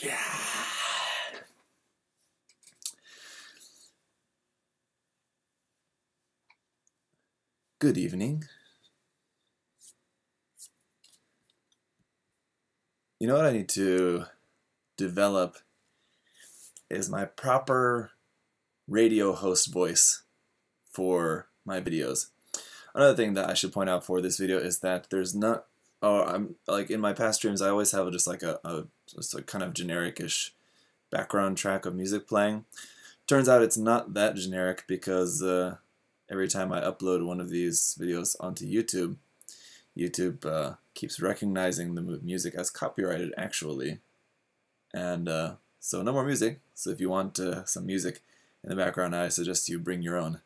Yeah. Good evening. You know what I need to develop is my proper radio host voice for my videos. Another thing that I should point out for this video is that there's not, I'm like in my past streams I always have just like just a kind of generic-ish background track of music playing. Turns out it's not that generic because every time I upload one of these videos onto YouTube, YouTube keeps recognizing the music as copyrighted actually, and so no more music. So if you want some music in the background, I suggest you bring your own,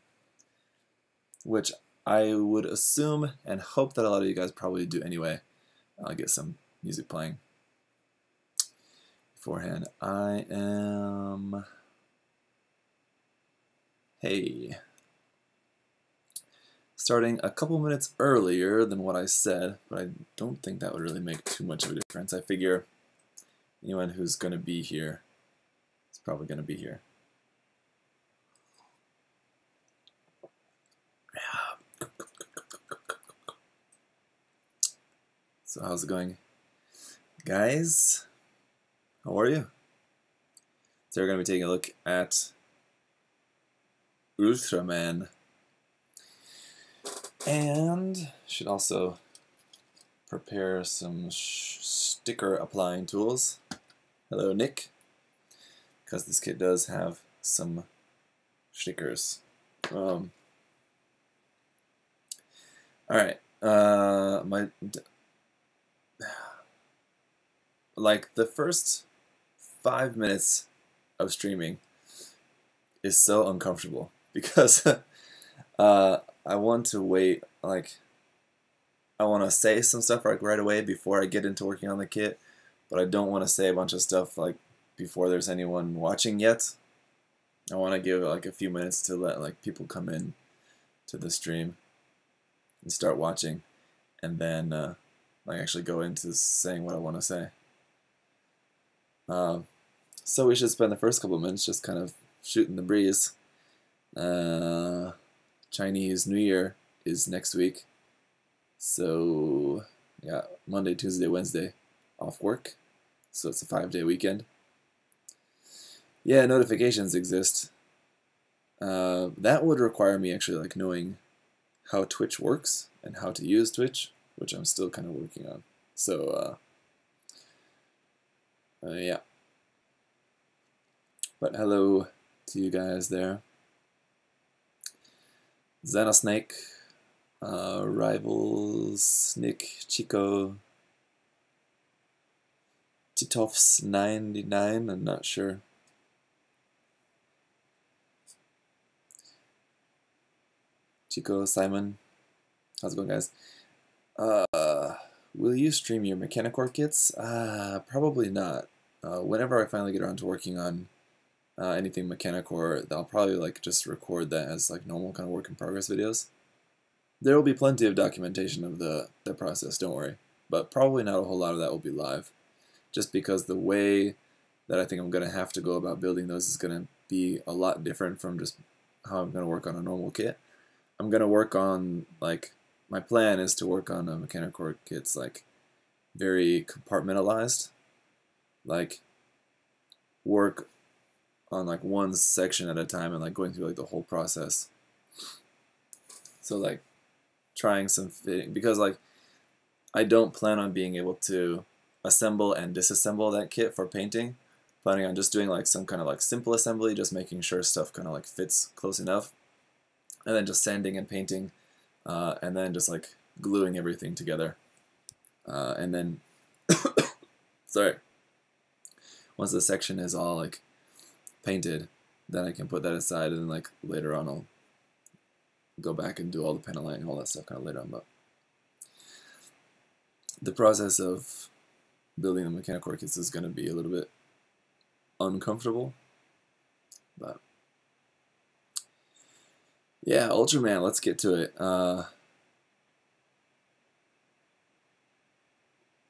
which I would assume and hope that a lot of you guys probably do anyway. I'll get some music playing beforehand. Hey, starting a couple minutes earlier than what I said, but I don't think that would really make too much of a difference. I figure anyone who's going to be here is probably going to be here. So how's it going, guys? How are you? So we're going to be taking a look at Ultraman, and should also prepare some sticker applying tools. Hello, Nick, because this kit does have some stickers. All right, like the first 5 minutes of streaming is so uncomfortable because I want to wait, like I want to say some stuff like right away before I get into working on the kit, but I don't want to say a bunch of stuff like before there's anyone watching yet. I want to give like a few minutes to let like people come in to the stream and start watching, and then like actually go into saying what I want to say. So we should spend the first couple of minutes just kind of shooting the breeze. Chinese New Year is next week, so yeah, Monday, Tuesday, Wednesday off work, so it's a 5-day weekend. Yeah, notifications exist. That would require me actually like knowing how Twitch works and how to use Twitch, which I'm still kind of working on. So yeah. But hello to you guys there. Xenosnake, Rivals, Nick, Chico, Titoffs99, I'm not sure. Chico, Simon, how's it going, guys? Will you stream your Mechanicore kits? Probably not. Whenever I finally get around to working on anything Mechanicore, I'll probably like just record that as like normal kind of work in progress videos. There will be plenty of documentation of the process, don't worry, but probably not a whole lot of that will be live, just because the way that I think I'm going to have to go about building those is going to be a lot different from just how I'm going to work on a normal kit. I'm going to work on, like, my plan is to work on a Mechanicore kits like very compartmentalized, like work on like one section at a time and like going through like the whole process. So like trying some fitting, because like I don't plan on being able to assemble and disassemble that kit for painting. Planning on just doing like some kind of like simple assembly, just making sure stuff kind of like fits close enough, and then just sanding and painting, and then just like gluing everything together, and then sorry, once the section is all like painted, then I can put that aside, and then like later on I'll go back and do all the panel lining and all that stuff kind of later on. But the process of building the Mechanicore kits is going to be a little bit uncomfortable, but yeah, Ultraman, let's get to it.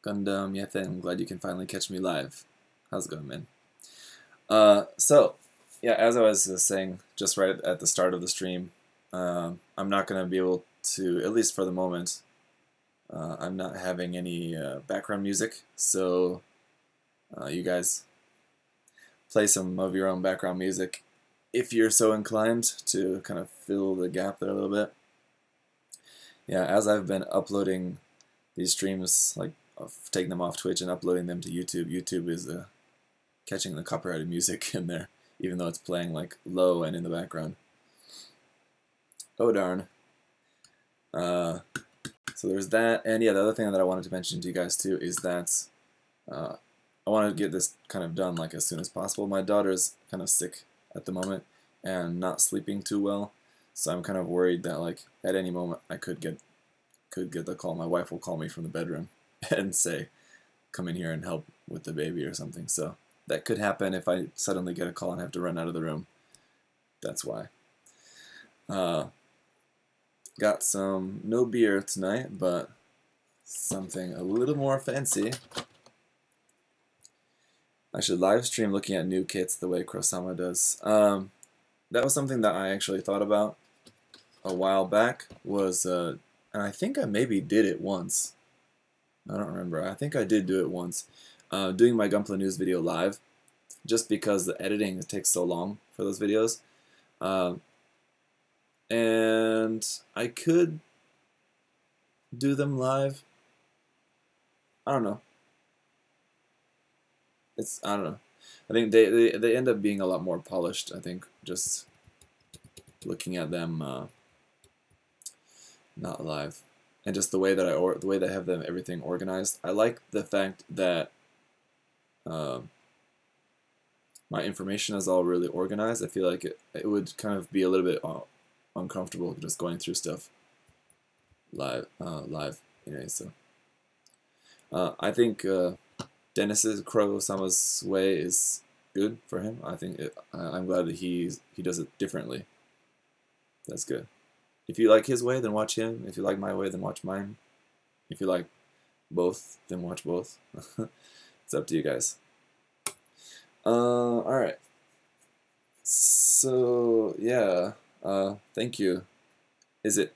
Gundam, yeah, I'm glad you can finally catch me live. How's it going, man? So, yeah, as I was saying just right at the start of the stream, I'm not going to be able to, at least for the moment, I'm not having any background music, so you guys play some of your own background music if you're so inclined to kind of fill the gap there a little bit. Yeah, as I've been uploading these streams, like taking them off Twitch and uploading them to YouTube, YouTube is catching the copyrighted music in there, even though it's playing like low and in the background. Oh darn. So there's that, and yeah, the other thing that I wanted to mention to you guys too is that I want to get this kind of done like as soon as possible. My daughter's kind of sick at the moment and not sleeping too well, so I'm kind of worried that like at any moment I could get the call. My wife will call me from the bedroom and say, "Come in here and help with the baby" or something. So that could happen if I suddenly get a call and have to run out of the room. That's why. Got some no beer tonight, but something a little more fancy. I should live stream looking at new kits the way Kurosama does. That was something that I actually thought about a while back. And I think I maybe did it once. I don't remember. I think I did do it once. Doing my Gunpla News video live, just because the editing takes so long for those videos. And I could do them live. I don't know. I don't know. I think they end up being a lot more polished. I think just looking at them not live, and just the way that the way they have them everything organized. I like the fact that my information is all really organized. I feel like it would kind of be a little bit uncomfortable just going through stuff live anyway. So I think Dennis's Kurosama's way is good for him. I think I'm glad that he does it differently. That's good. If you like his way, then watch him. If you like my way, then watch mine. If you like both, then watch both. It's up to you guys. All right. So yeah. Thank you. Is it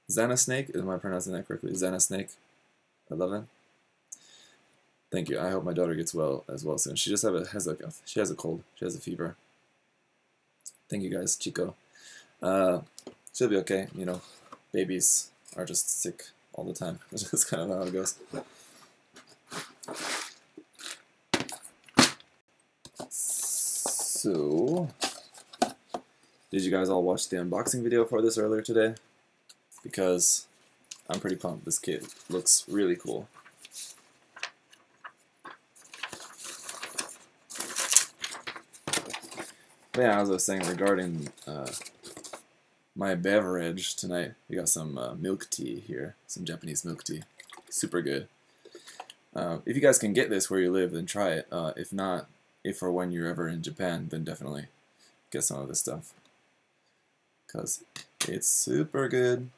Xanasnake? Am I pronouncing that correctly? Xanasnake 11. Thank you. I hope my daughter gets well as well soon. She just has a cold. She has a fever. Thank you guys, Chico. She'll be okay. You know, babies are just sick all the time. That's kind of how it goes. So, did you guys all watch the unboxing video for this earlier today? Because I'm pretty pumped. This kit looks really cool. But yeah, as I was saying regarding my beverage tonight, we got some milk tea here, some Japanese milk tea. Super good. If you guys can get this where you live, then try it. If not, if or when you're ever in Japan, then definitely get some of this stuff. Because it's super good.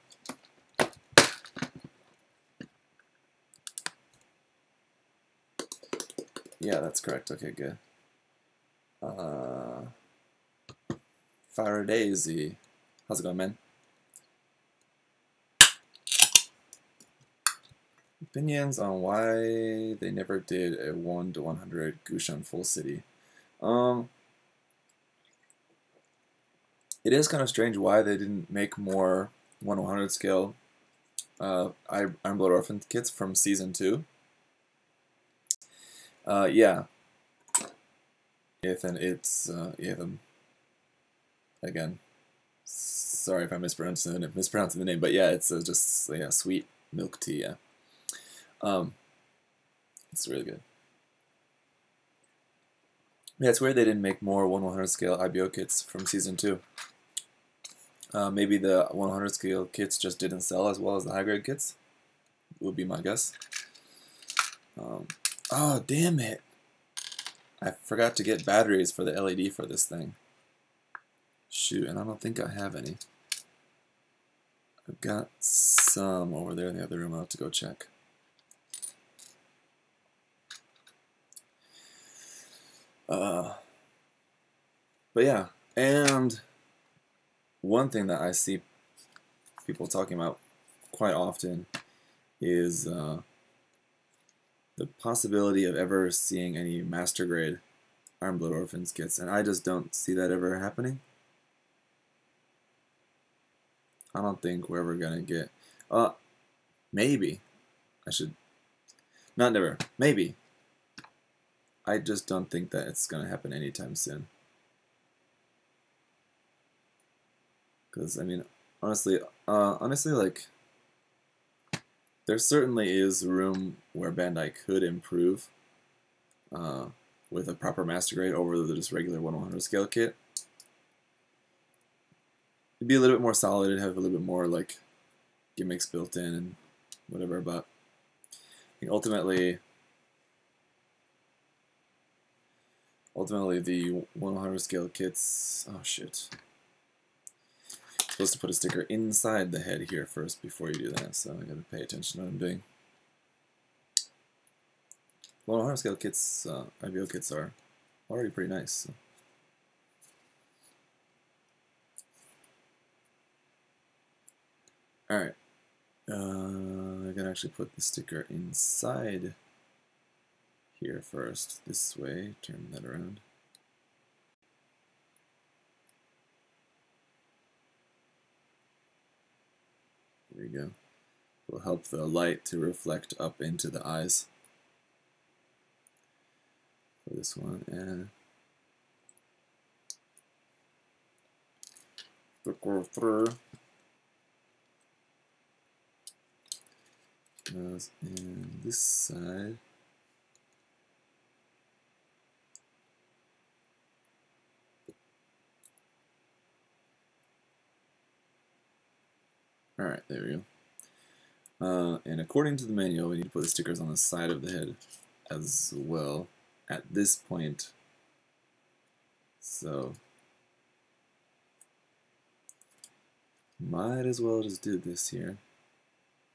Yeah, that's correct. Okay, good. Fire Daisy. How's it going, man? Opinions on why they never did a 1 to 100 Gushan Full City. It is kind of strange why they didn't make more 1 to 100 scale Iron Blood Orphan kits from Season 2. Yeah. Ethan, it's Ethan. Again, sorry if I'm mispronouncing the name, but yeah, it's just sweet milk tea. Yeah, it's really good. Yeah, it's weird they didn't make more 1/100 scale IBO kits from Season 2. Maybe the 100 scale kits just didn't sell as well as the high grade kits, would be my guess. Oh, damn it! I forgot to get batteries for the LED for this thing. Shoot, and I don't think I have any. I've got some over there in the other room. I'll have to go check. Uh, but yeah, and one thing that I see people talking about quite often is the possibility of ever seeing any Master Grade Iron Blood Orphans kits, and I just don't see that ever happening. I don't think we're ever gonna get. Maybe I should not never. Maybe I just don't think that it's gonna happen anytime soon. Because I mean, honestly, like there certainly is room where Bandai could improve with a proper Master Grade over the just regular 1/100 scale kit. It'd be a little bit more solid. It'd have a little bit more like gimmicks built in and whatever. But I think ultimately the 1/100 scale kits. Oh shit! Supposed to put a sticker inside the head here first before you do that, so I gotta pay attention to what I'm doing. 1/100 scale kits, IBO kits are already pretty nice. So. Alright, I can actually put the sticker inside here first, this way, turn that around. There we go. It will help the light to reflect up into the eyes for this one, and go through. Goes in this side. Alright, there we go. And according to the manual, we need to put the stickers on the side of the head as well at this point. So, might as well just do this here,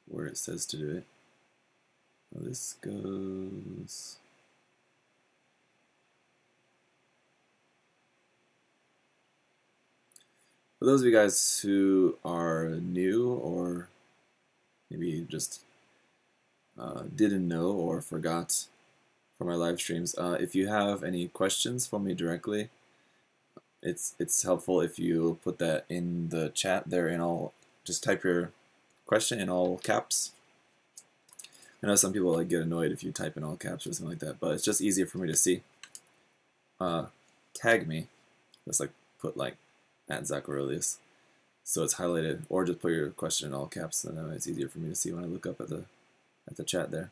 where it says to do it. Well, this goes... For those of you guys who are new or maybe just didn't know or forgot from my live streams, if you have any questions for me directly, it's helpful if you put that in the chat there, and I'll just type your question in all caps. I know some people like get annoyed if you type in all caps or something like that, but it's just easier for me to see. Tag me, just like put like @Zachorelius, so it's highlighted, or just put your question in all caps, and then it's easier for me to see when I look up at the chat there.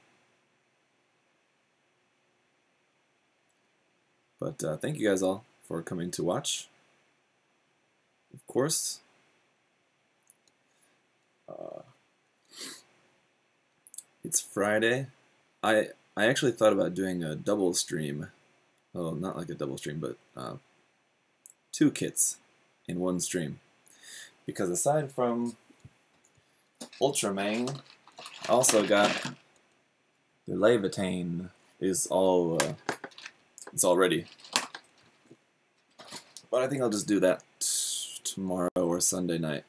But thank you guys all for coming to watch. Of course, it's Friday. I actually thought about doing a double stream. Well, not like a double stream, but 2 kits in one stream. Because aside from Ultraman, I also got the Leviathan is all it's all ready. But I think I'll just do that tomorrow or Sunday night.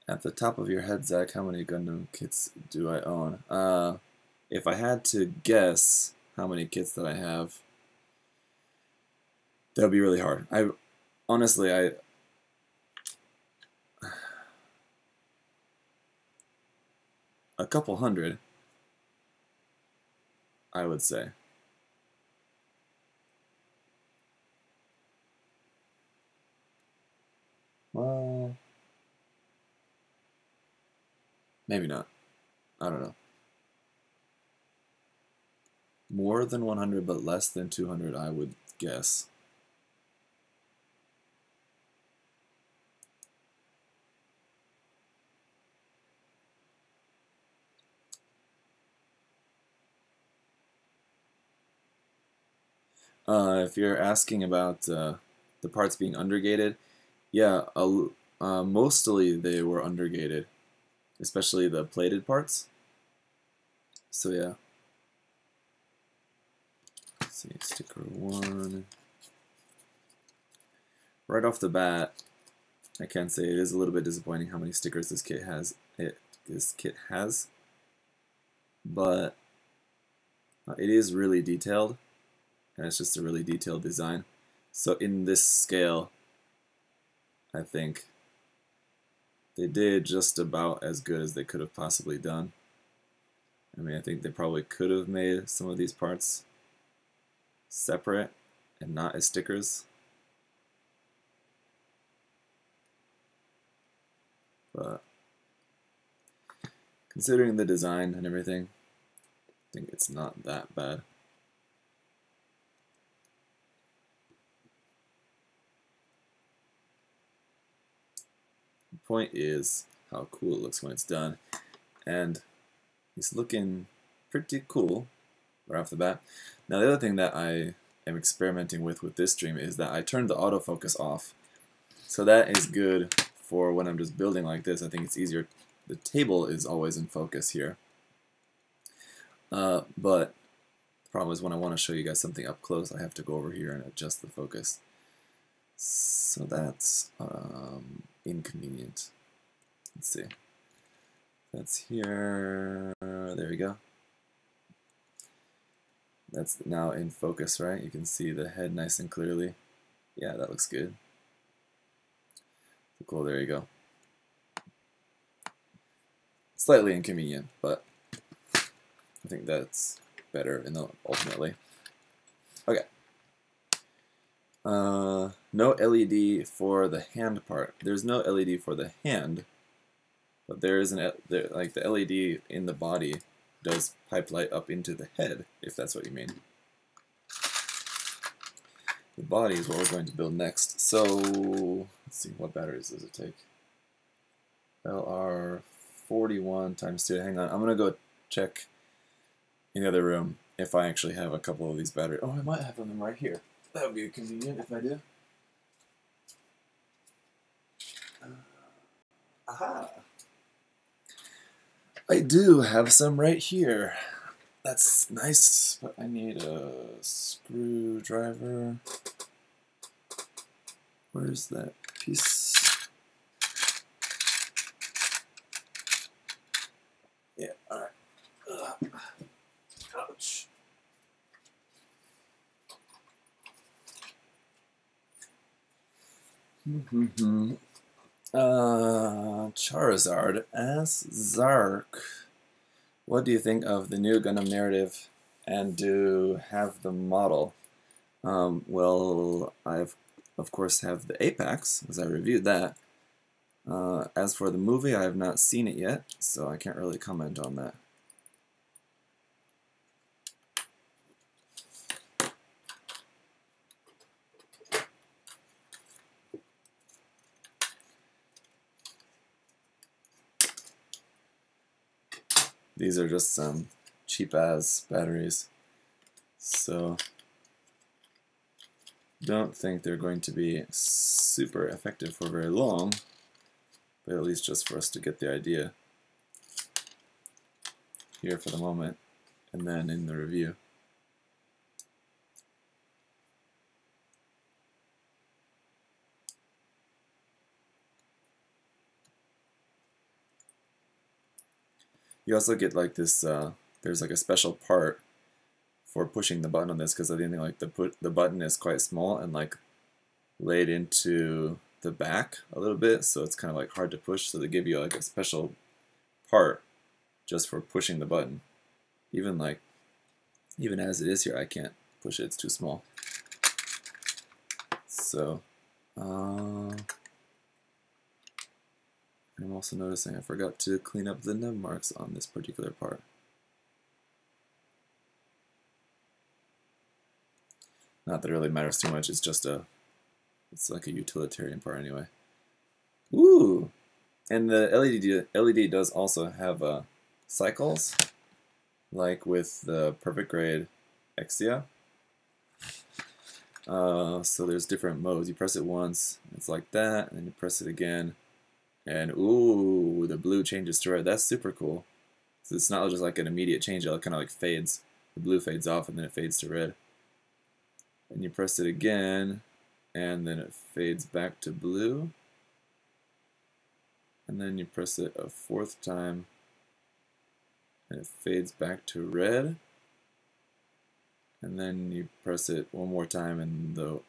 At the top of your head, Zach, how many Gundam kits do I own? If I had to guess how many kits that I have, that would be really hard. Honestly, a couple hundred, I would say. Well, maybe not. I don't know. More than 100, but less than 200, I would guess. If you're asking about the parts being undergated, yeah, mostly they were undergated, especially the plated parts. So yeah. see, sticker 1. Right off the bat, I can say it is a little bit disappointing how many stickers this kit has. But it is really detailed, and it's just a really detailed design. So in this scale, I think they did just about as good as they could have possibly done. I mean, I think they probably could have made some of these parts separate and not as stickers. But considering the design and everything, I think it's not that bad. The point is how cool it looks when it's done. And it's looking pretty cool right off the bat. Now the other thing that I am experimenting with this stream is that I turned the autofocus off. So that is good for when I'm just building like this. I think it's easier. The table is always in focus here. But the problem is when I want to show you guys something up close, I have to go over here and adjust the focus. So that's inconvenient. Let's see. That's here. There we go. That's now in focus, right? You can see the head nice and clearly. Yeah, that looks good. Cool, there you go. Slightly inconvenient, but I think that's better ultimately. Okay. No LED for the hand part. There's no LED for the hand, but there is like the LED in the body does pipe light up into the head, if that's what you mean. The body is what we're going to build next. So let's see, what batteries does it take? LR41 times 2. Hang on, I'm gonna go check in the other room if I actually have a couple of these batteries. Oh, I might have them right here. That would be convenient if I do. Aha! I do have some right here. That's nice, but I need a screwdriver. Where's that piece? Yeah, alright. Ouch. Charizard as Zark. What do you think of the new Gundam narrative, and do have the model? Well, I've of course have the Apex, as I reviewed that. As for the movie, I have not seen it yet, so I can't really comment on that. These are just some cheap-ass batteries, so don't think they're going to be super effective for very long, but at least just for us to get the idea here for the moment, and then in the review. You also get like this, there's like a special part for pushing the button on this, because I think like the button is quite small and like laid into the back a little bit, so it's kind of like hard to push, so they give you like a special part just for pushing the button. Even as it is here, I can't push it, it's too small. So I'm also noticing I forgot to clean up the nub marks on this particular part. Not that it really matters too much, it's just it's like a utilitarian part anyway. Ooh! And the LED does also have cycles, like with the Perfect Grade Exia. So there's different modes. You press it once, it's like that, and then you press it again, and ooh, the blue changes to red. That's super cool. So it's not just like an immediate change, it kind of like fades. The blue fades off and then it fades to red. and you press it again, and then it fades back to blue, and then you press it a fourth time, and it fades back to red, and then you press it one more time, and the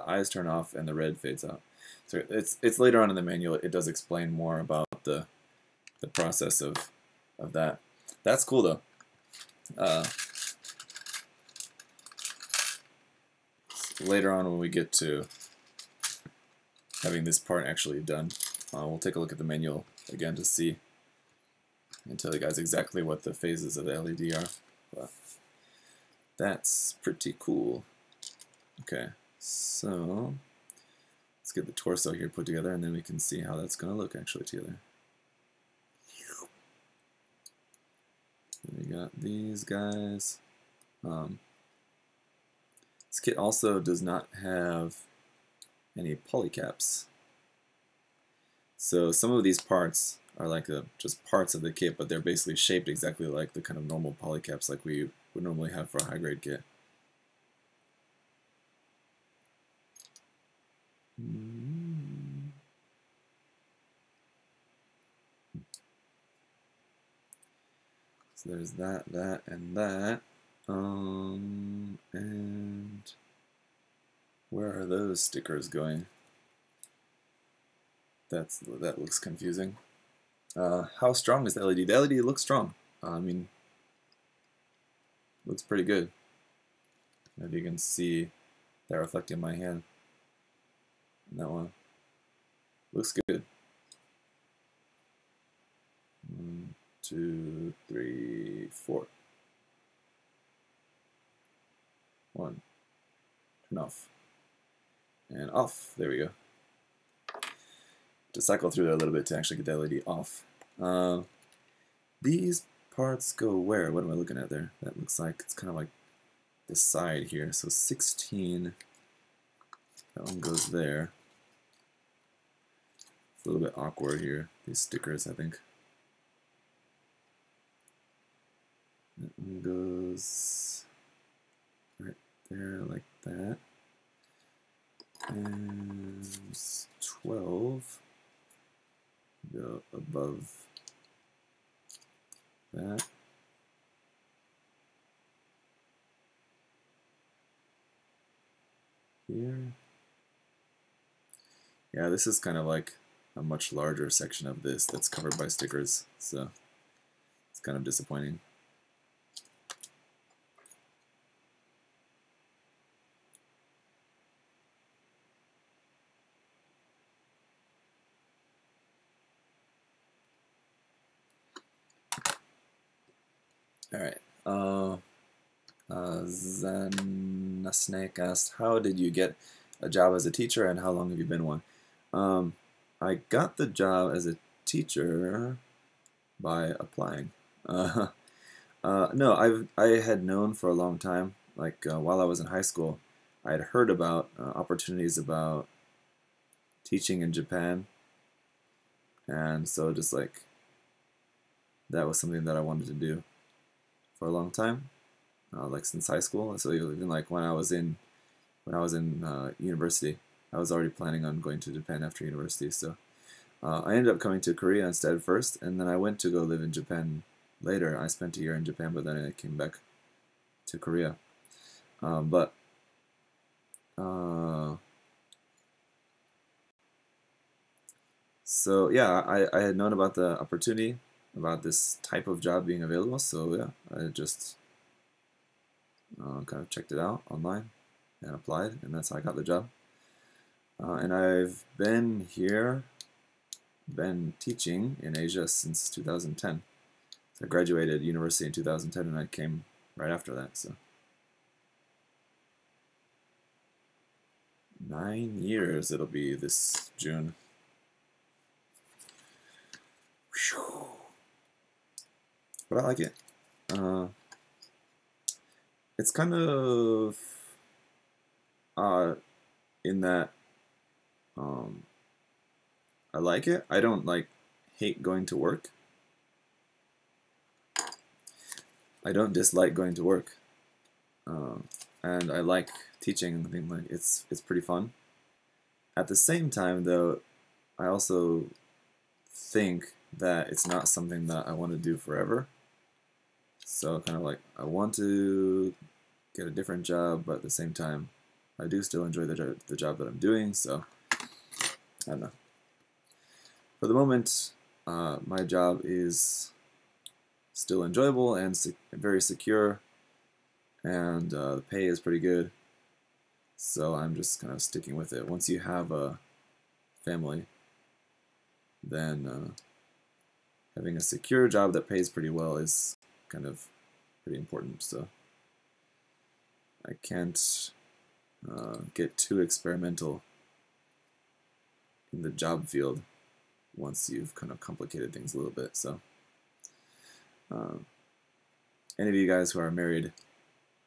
eyes turn off, and the red fades out. So it's later on in the manual. It does explain more about the process of that. That's cool though. Later on, when we get to having this part actually done, we'll take a look at the manual again to see and tell you guys exactly what the phases of the LED are. But that's pretty cool. Okay, so let's get the torso here put together, and then we can see how that's going to look actually together. We got these guys. This kit also does not have any polycaps. So some of these parts are like just parts of the kit, but they're basically shaped exactly like the kind of normal polycaps like we would normally have for a high-grade kit. So there's that, and that. And where are those stickers going? That looks confusing. How strong is the LED? The LED looks strong. I mean, looks pretty good. If you can see that reflecting in my hand. And that one looks good. 1, 2, 3, 4. 1. Turn off. And off. There we go. To cycle through there a little bit to actually get the LED off. These parts go where? What am I looking at there? That looks like it's kind of like the side here. So 16. That one goes there. It's a little bit awkward here. These stickers, I think. That one goes right there like that. And 12 go above that. Here. Yeah, this is kind of like a much larger section of this that's covered by stickers, so it's kind of disappointing. Alright, Zanasnake asked, how did you get a job as a teacher and how long have you been one? I got the job as a teacher by applying. No, I had known for a long time, like while I was in high school, I had heard about opportunities about teaching in Japan, and so just like that was something that I wanted to do for a long time, like since high school. So even like when I was in university, I was already planning on going to Japan after university. So I ended up coming to Korea instead first, and then I went to go live in Japan later. I spent a year in Japan, but then I came back to Korea. So yeah, I had known about the opportunity, about this type of job being available, so yeah, I just kind of checked it out online and applied, and that's how I got the job. And I've been teaching in Asia since 2010. So I graduated university in 2010, and I came right after that. So 9 years it'll be this June. But I like it. It's kind of in that I like it. I don't like hate going to work. I don't dislike going to work. and I like teaching. I think like it's pretty fun. At the same time, though, I also think that it's not something that I want to do forever. So kind of like I want to get a different job, but at the same time, I do still enjoy the job that I'm doing. So I don't know. For the moment, my job is still enjoyable and very secure, and the pay is pretty good. So I'm just kind of sticking with it. Once you have a family, then having a secure job that pays pretty well is kind of pretty important. So I can't get too experimental in the job field once you've kind of complicated things a little bit. So any of you guys who are married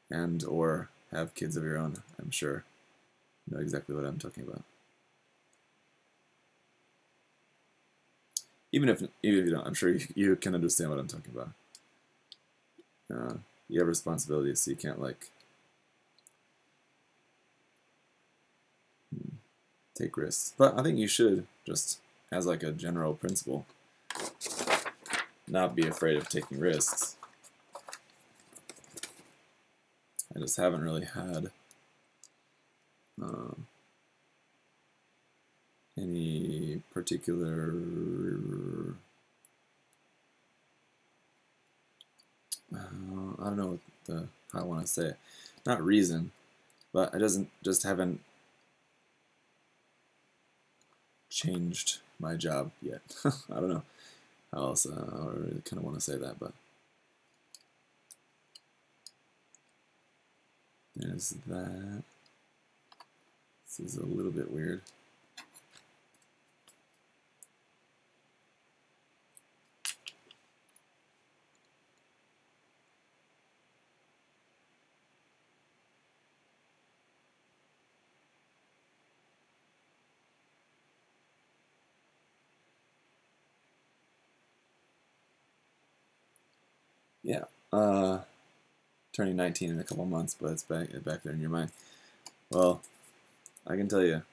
and or have kids of your own, I'm sure know exactly what I'm talking about. Even if you don't, I'm sure you can understand what I'm talking about. You have responsibilities, so you can't like take risks. But I think you should, just as like a general principle, not be afraid of taking risks. I just haven't really had any particular I don't know how I want to say it. Not reason, but I haven't changed my job yet. I don't know how else. I really kind of want to say that, but there's that. This is a little bit weird. Yeah, turning 19 in a couple months, but it's back there in your mind. Well, I can tell you,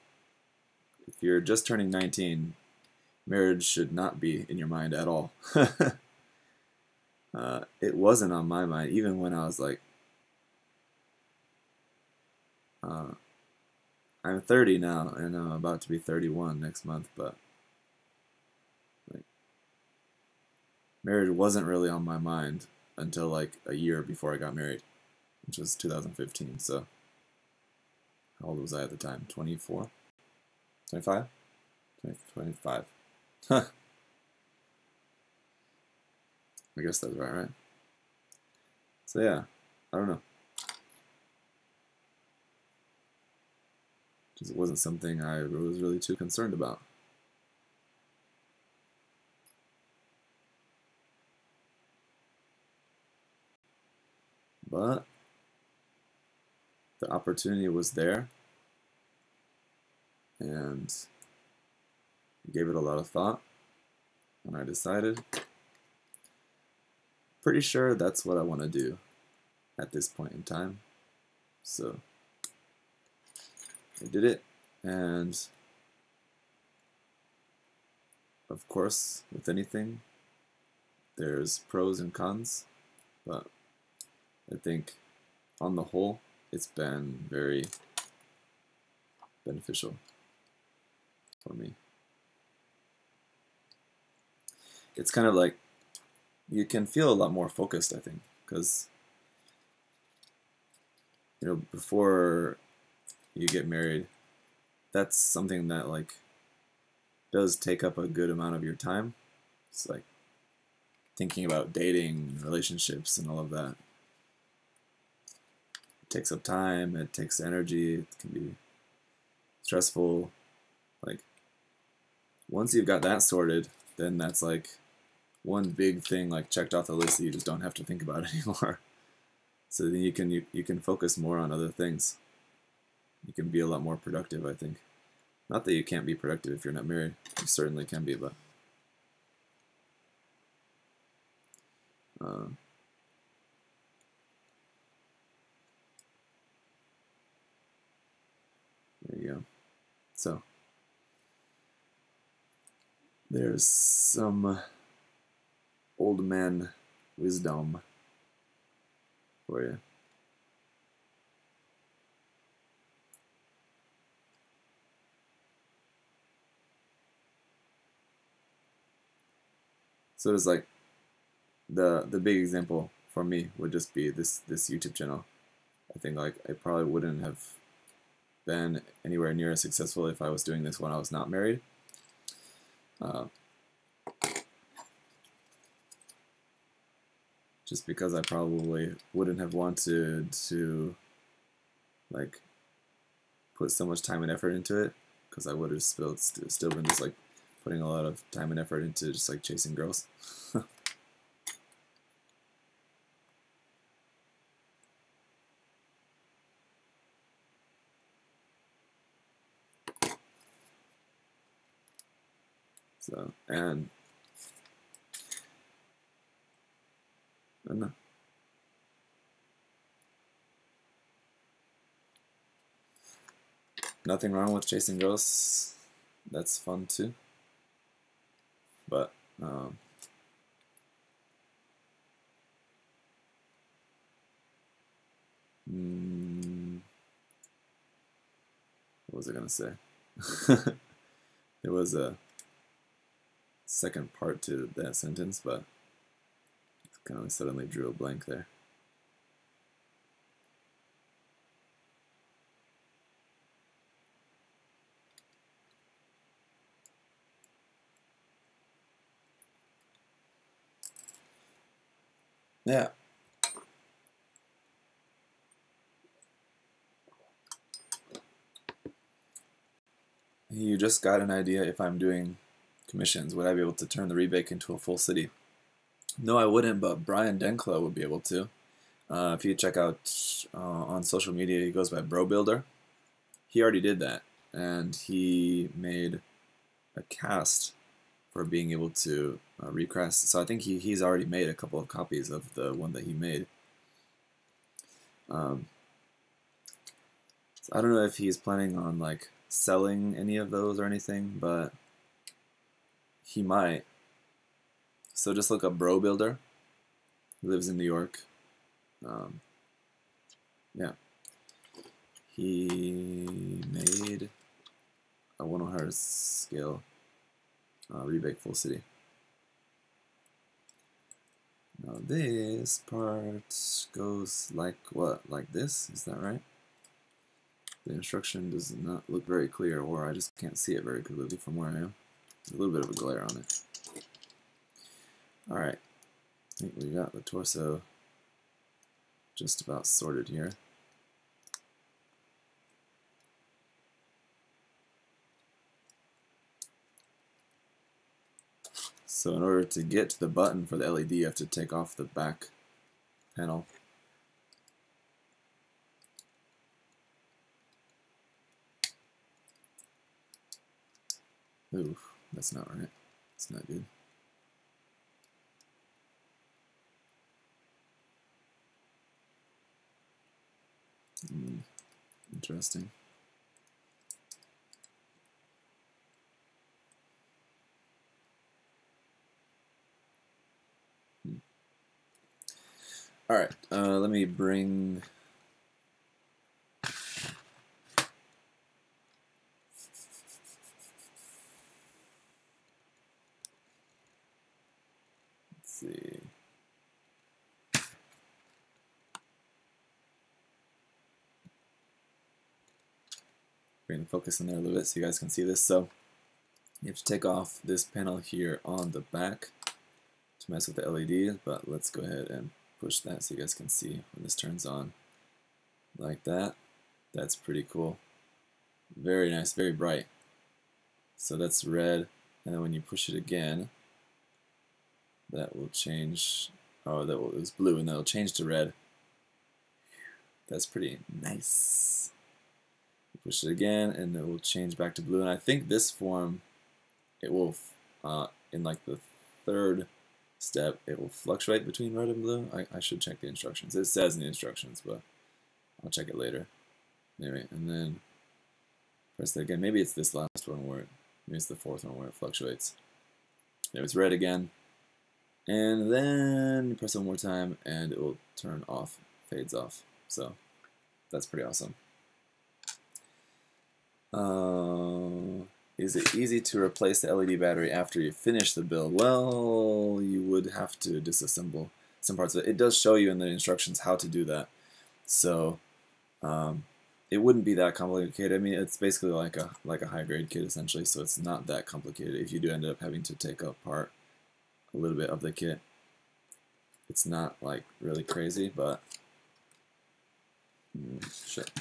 if you're just turning 19, marriage should not be in your mind at all. It wasn't on my mind, even when I was like, I'm 30 now, and I'm about to be 31 next month, but like, marriage wasn't really on my mind until like a year before I got married, which was 2015. So how old was I at the time? 24? 25? 25. Huh. I guess that's right? So yeah, I don't know. It wasn't something I was really too concerned about. But the opportunity was there, and I gave it a lot of thought, and I decided, pretty sure that's what I want to do at this point in time. So I did it, and of course, with anything, there's pros and cons, but I think on the whole, it's been very beneficial for me. It's kind of like you can feel a lot more focused, I think, because before you get married, that's something that like does take up a good amount of your time. It's like thinking about dating, relationships, and all of that. It takes up time, it takes energy, it can be stressful. Like, once you've got that sorted, then that's like one big thing like checked off the list that you just don't have to think about anymore. So then you can focus more on other things. You can be a lot more productive, I think. Not that you can't be productive if you're not married. You certainly can be, but So there's some old man wisdom for you. So there's like the big example for me would just be this YouTube channel. I think like I probably wouldn't have been anywhere near as successful if I was doing this when I was not married. Just because I probably wouldn't have wanted to like put so much time and effort into it, because I would have still been just like putting a lot of time and effort into just like chasing girls. So, and I don't know. Nothing wrong with chasing girls. That's fun too. But what was I gonna say? There was a second part to that sentence, but kind of suddenly drew a blank there. Yeah. You just got an idea if I'm doing commissions. Would I be able to turn the rebake into a full city? No, I wouldn't, but Brian Denkla would be able to. If you check out on social media, he goes by Bro Builder. He already did that, and he made a cast for being able to recast. So I think he's already made a couple of copies of the one that he made. So I don't know if he's planning on like selling any of those or anything, but he might. So just look up Bro Builder. He lives in New York. Yeah. He made a 1/100th scale rebake full city. Now this part goes like what? Like this? Is that right? The instruction does not look very clear, or I just can't see it very clearly from where I am. There's a little bit of a glare on it. Alright, I think we got the torso just about sorted here. So in order to get to the button for the LED, you have to take off the back panel. Ooh, that's not right. That's not good. Interesting. All right, let me bring. Let's see. Bring the focus in there a little bit so you guys can see this. So you have to take off this panel here on the back to mess with the LED, but let's go ahead and push that so you guys can see when this turns on like that. That's pretty cool. Very nice, very bright. So that's red, and then when you push it again, that will change. Oh, it was blue, and that'll change to red. That's pretty nice. Push it again, and it will change back to blue. And I think this form, it will, in like the third step, it will fluctuate between red and blue. I should check the instructions. It says in the instructions, but I'll check it later. Anyway, and then Press that again. Maybe it's this last one where maybe it's the fourth one where it fluctuates. There, it's red again. And then you press it one more time and it will turn off, fades off. So that's pretty awesome. Is it easy to replace the LED battery after you finish the build? Well, you would have to disassemble some parts of it. It does show you in the instructions how to do that. So it wouldn't be that complicated. I mean, it's basically like a high-grade kit essentially, so it's not that complicated. If you do end up having to take apart a little bit of the kit, it's not like really crazy, but shit.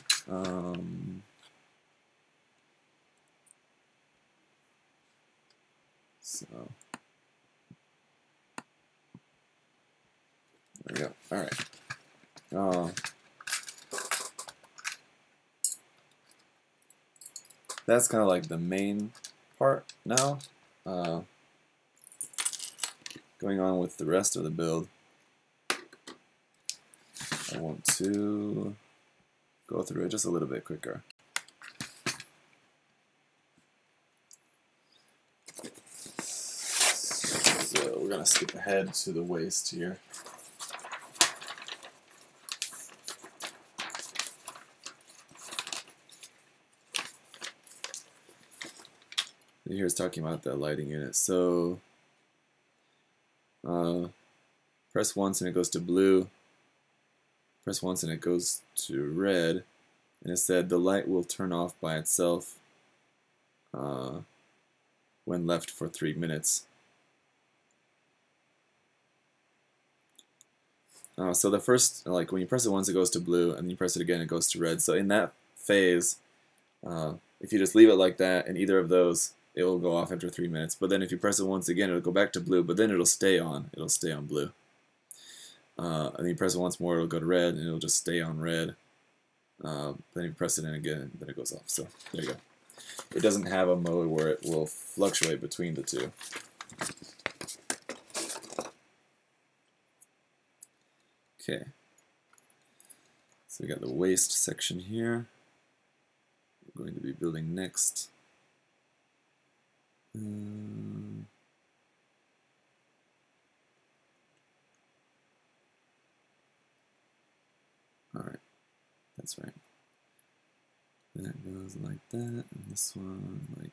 So there we go. All right. That's kind of like the main part now. Going on with the rest of the build, I want to go through it just a little bit quicker. So we're going to skip ahead to the waist here. Here's talking about the lighting unit. So press once and it goes to blue. Press once and it goes to red. And it said the light will turn off by itself when left for 3 minutes. So the first, like when you press it once, it goes to blue, and then you press it again, it goes to red. So in that phase, if you just leave it like that, in either of those, it will go off after 3 minutes. But then if you press it once again, it'll go back to blue, but then it'll stay on. It'll stay on blue. And then you press it once more, it'll go to red, and it'll just stay on red. Then you press it in again, then it goes off. So there you go. It doesn't have a mode where it will fluctuate between the two. Okay. So we got the waist section here. We're going to be building next. Alright, that's right. That goes like that, and this one like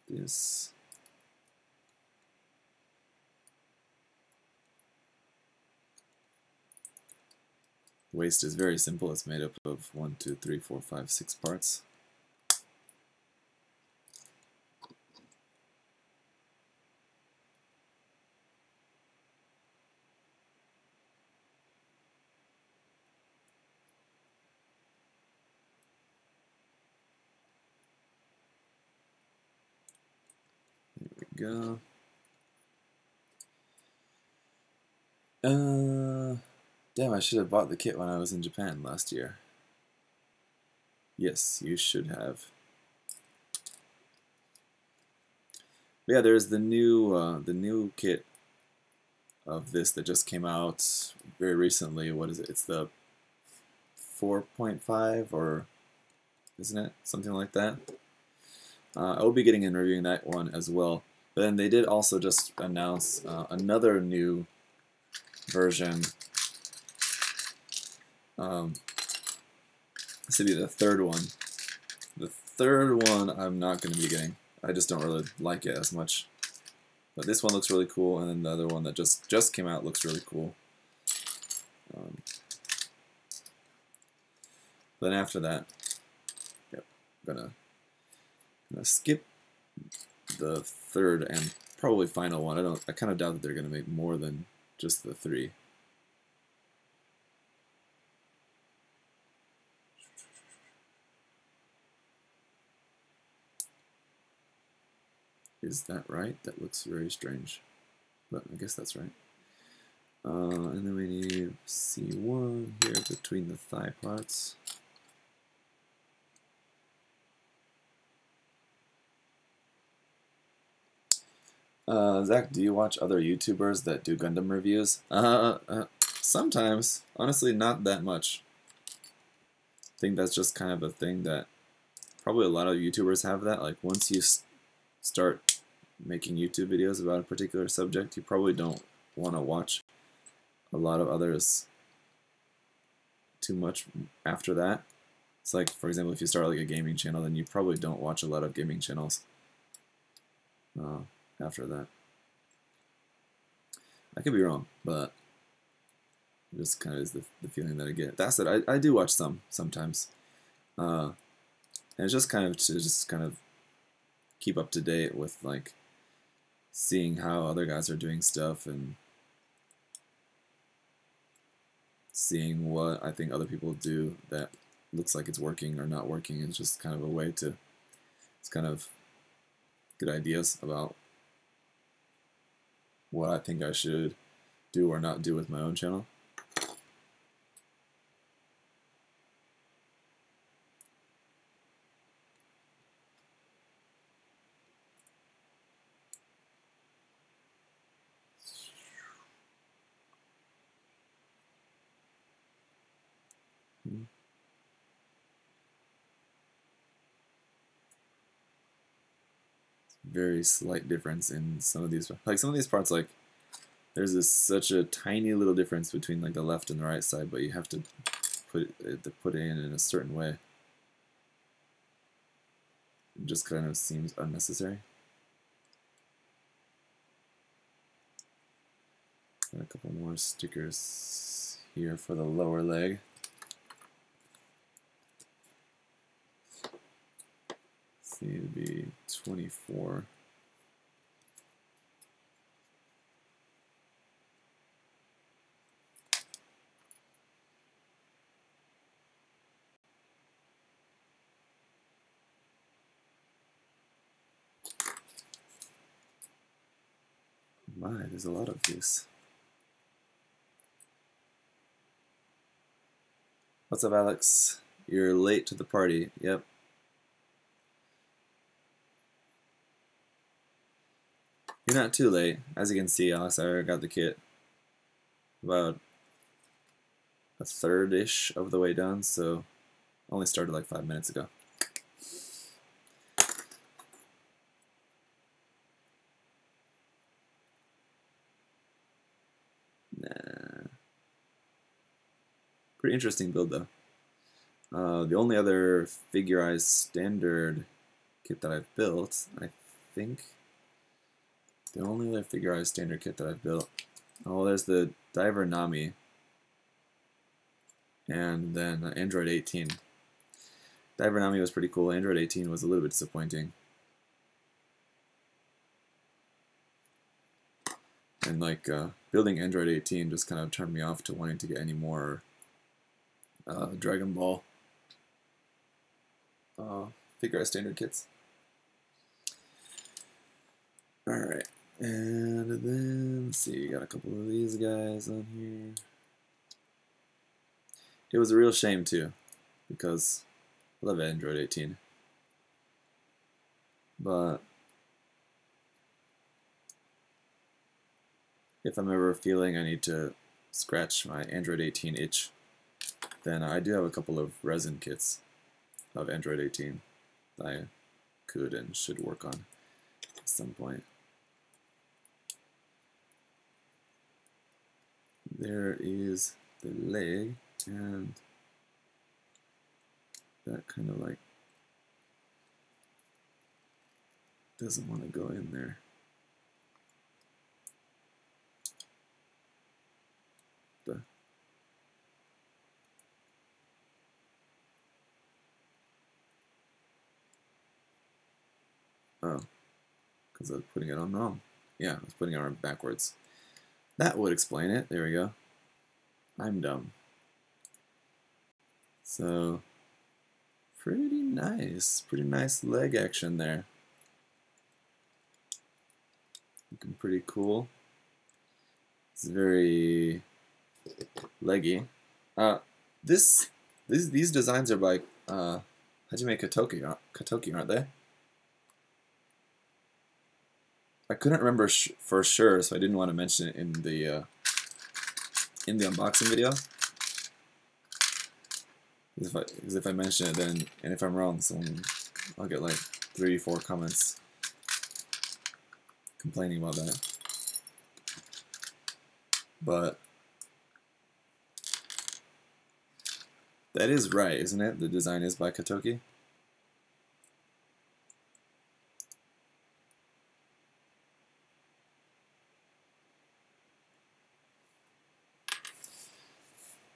this. Waist is very simple. It's made up of 1, 2, 3, 4, 5, 6 parts. There we go. Damn, I should have bought the kit when I was in Japan last year. Yes, you should have. But yeah, there's the new kit of this that just came out very recently. What is it? It's the 4.5, or isn't it? Something like that. I will be getting and reviewing that one as well. But then they did also just announce another new version. This would be the third one. The third one I'm not going to be getting. I just don't really like it as much. But this one looks really cool, and then the other one that just came out looks really cool. Then after that, yep, I'm gonna skip the third and probably final one. I kind of doubt that they're gonna make more than just the 3. Is that right? That looks very strange, but I guess that's right. And then we need C1 here between the thigh parts. Zach, do you watch other YouTubers that do Gundam reviews? Sometimes. Honestly, not that much. I think that's just kind of a thing that probably a lot of YouTubers have that. Like once you start making YouTube videos about a particular subject, you probably don't want to watch a lot of others too much after that. It's like, for example, if you start like a gaming channel, then you probably don't watch a lot of gaming channels after that. I could be wrong, but it just kind of is the feeling that I get. That said, I do watch some sometimes, and it's just kind of to just kind of keep up to date with like seeing how other guys are doing stuff and seeing what I think other people do that looks like it's working or not working. It's just kind of a way to, it's kind of good ideas about what I think I should do or not do with my own channel. Very slight difference in some of these, like some of these parts, like there's such a tiny little difference between like the left and the right side, but you have to put it in a certain way. It just kind of seems unnecessary. Got a couple more stickers here for the lower leg. See, it'd be 24. My, there's a lot of these. What's up, Alex? You're late to the party. Yep. You're not too late. As you can see, Alex, I already got the kit about a third-ish of the way done, so only started like 5 minutes ago. Nah. Pretty interesting build, though. The only other Figureize standard kit that I've built, I think, the only other Figureize standard kit that I've built, oh, there's the Diver Nami, and then Android 18. Diver Nami was pretty cool. Android 18 was a little bit disappointing. And like building Android 18 just kind of turned me off to wanting to get any more Dragon Ball Figureize standard kits. Alright, and then let's see, you got a couple of these guys on here. It was a real shame too, because I love Android 18. But if I'm ever feeling I need to scratch my Android 18 itch, then I do have a couple of resin kits of Android 18 that I could and should work on at some point. There is the leg, and that kind of like doesn't want to go in there. Oh, because I was putting it on wrong. Yeah, I was putting it on backwards. That would explain it. There we go. I'm dumb. So, pretty nice. Pretty nice leg action there. Looking pretty cool. It's very leggy. These designs are by Hajime Katoki, aren't they? I couldn't remember for sure, so I didn't want to mention it in the unboxing video. Because if I mention it, then, and if I'm wrong, someone I'll get like 3 or 4 comments complaining about that. But that is right, isn't it? The design is by Kotoki.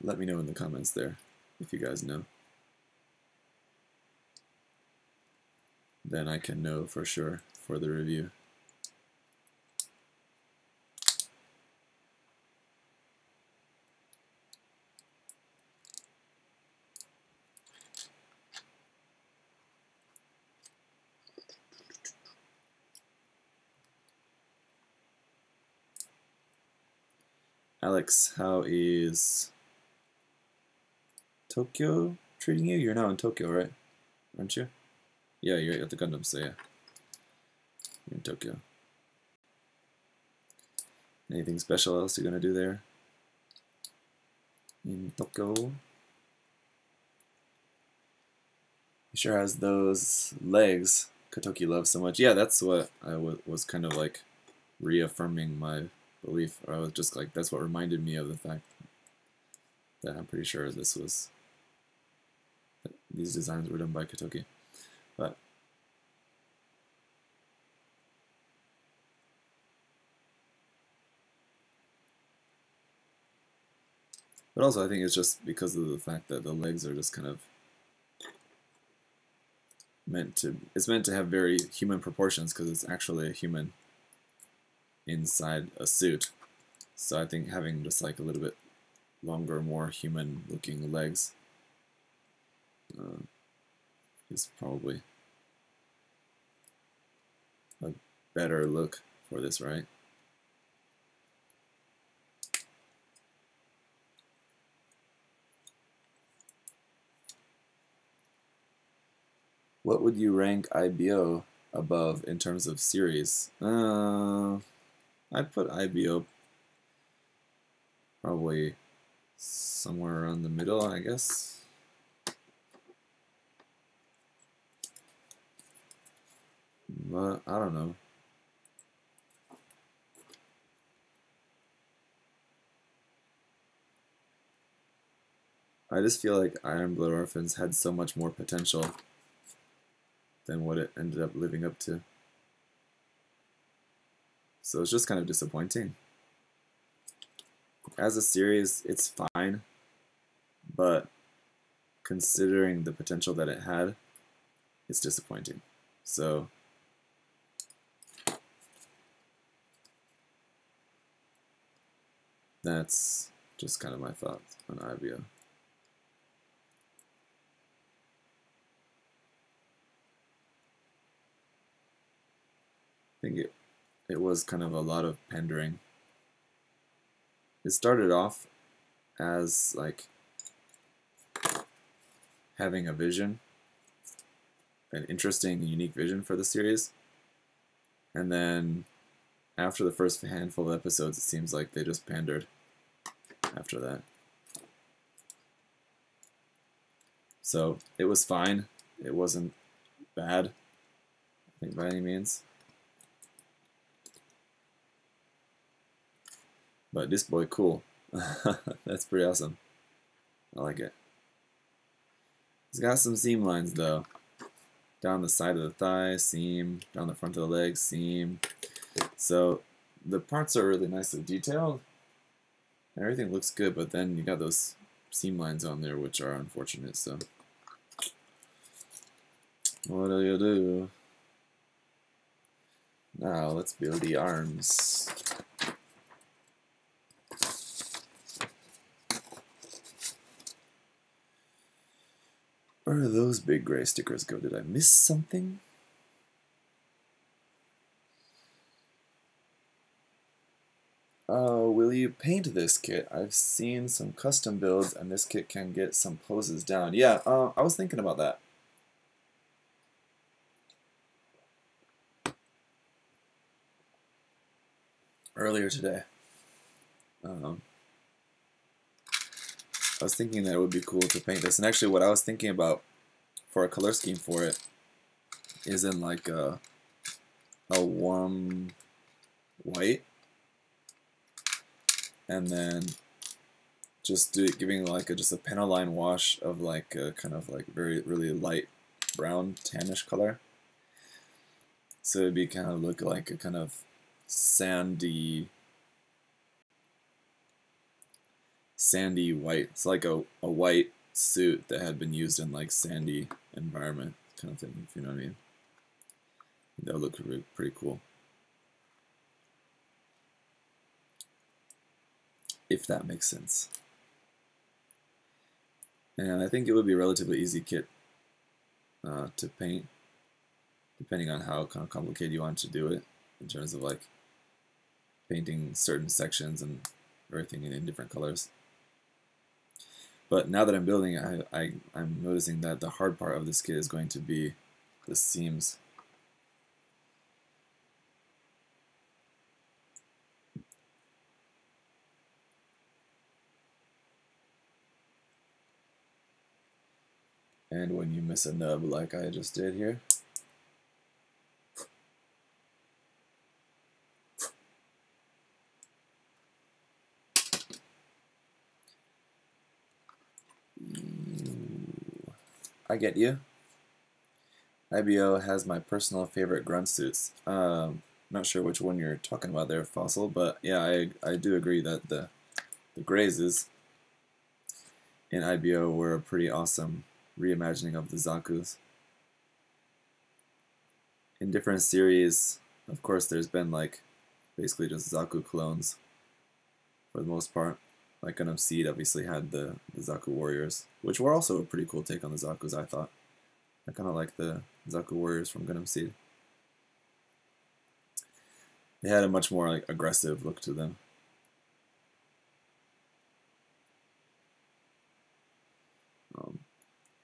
Let me know in the comments there if you guys know. Then I can know for sure for the review. Alex, how is Tokyo treating you? You're now in Tokyo, right? Aren't you? Yeah, you're at the Gundam, so yeah. You're in Tokyo. Anything special else you're gonna do there? In Tokyo? He sure has those legs Kotoki loves so much. Yeah, that's what I was kind of like reaffirming my belief. Or I was just like, that's what reminded me of the fact that I'm pretty sure this was, these designs were done by Kotoki. But also I think it's just because of the fact that the legs are just kind of it's meant to have very human proportions because it's actually a human inside a suit. So I think having just like a little bit longer, more human looking legs is probably a better look for this, right? What would you rank IBO above in terms of series? I'd put IBO probably somewhere around the middle, I guess. But I don't know. I just feel like Iron Blood Orphans had so much more potential than what it ended up living up to. So it's just kind of disappointing. As a series, it's fine, but considering the potential that it had, it's disappointing. So that's just kind of my thoughts on IBO. I think it was kind of a lot of pandering. It started off as like having a vision, an interesting, unique vision for the series, and then after the first handful of episodes, it seems like they just pandered after that. So it was fine. It wasn't bad, I think, by any means. But this boy, cool. That's pretty awesome. I like it. He's got some seam lines though. Down the side of the thigh, seam. Down the front of the leg, seam. So the parts are really nicely detailed. Everything looks good, but then you got those seam lines on there which are unfortunate, so what do you do? Now let's build the arms. Where do those big gray stickers go? Did I miss something? Will you paint this kit? I've seen some custom builds and this kit can get some poses down. Yeah, I was thinking about that. Earlier today. I was thinking that it would be cool to paint this. And actually what I was thinking about for a color scheme for it is in like a warm white, and then just giving like just a panel line wash of like a kind of like really light brown tannish color. So it'd be kind of look like a kind of sandy white. It's like a white suit that had been used in like sandy environment kind of thing, if you know what I mean. That would look pretty cool. If that makes sense. And I think it would be a relatively easy kit to paint, depending on how kind of complicated you want to do it in terms of like painting certain sections and everything in different colors. But now that I'm building it, I'm noticing that the hard part of this kit is going to be the seams. And when you miss a nub like I just did here, I get you. IBO has my personal favorite grunt suits. Not sure which one you're talking about there, Fossil, but yeah, I do agree that the Grazes in IBO were a pretty awesome reimagining of the Zaku's. In different series, of course, there's been like basically just Zaku clones for the most part. Like Gundam Seed obviously had the Zaku Warriors, which were also a pretty cool take on the Zaku's, I thought. I kind of like the Zaku Warriors from Gundam Seed. They had a much more like aggressive look to them.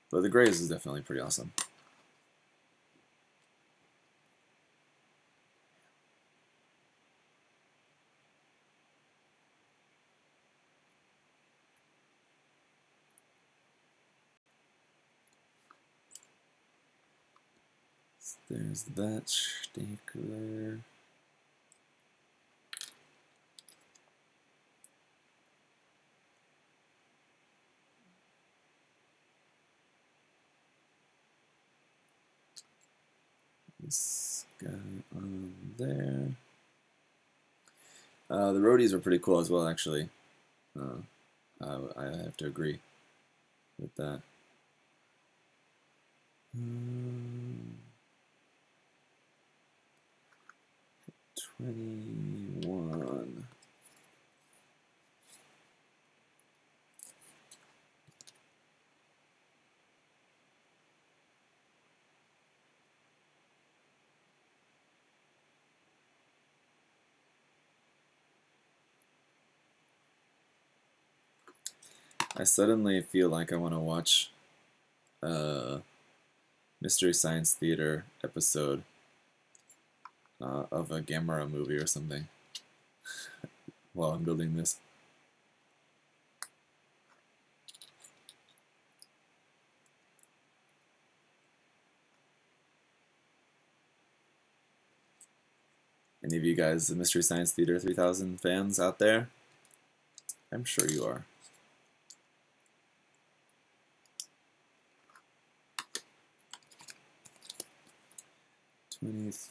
But the Grays is definitely pretty awesome. There's that sticker. This guy on there. The roadies are pretty cool as well, actually. I have to agree with that. 21. I suddenly feel like I want to watch a Mystery Science Theater episode of a Gamera movie or something while I'm building this. Any of you guys, the Mystery Science Theater 3000 fans out there? I'm sure you are. This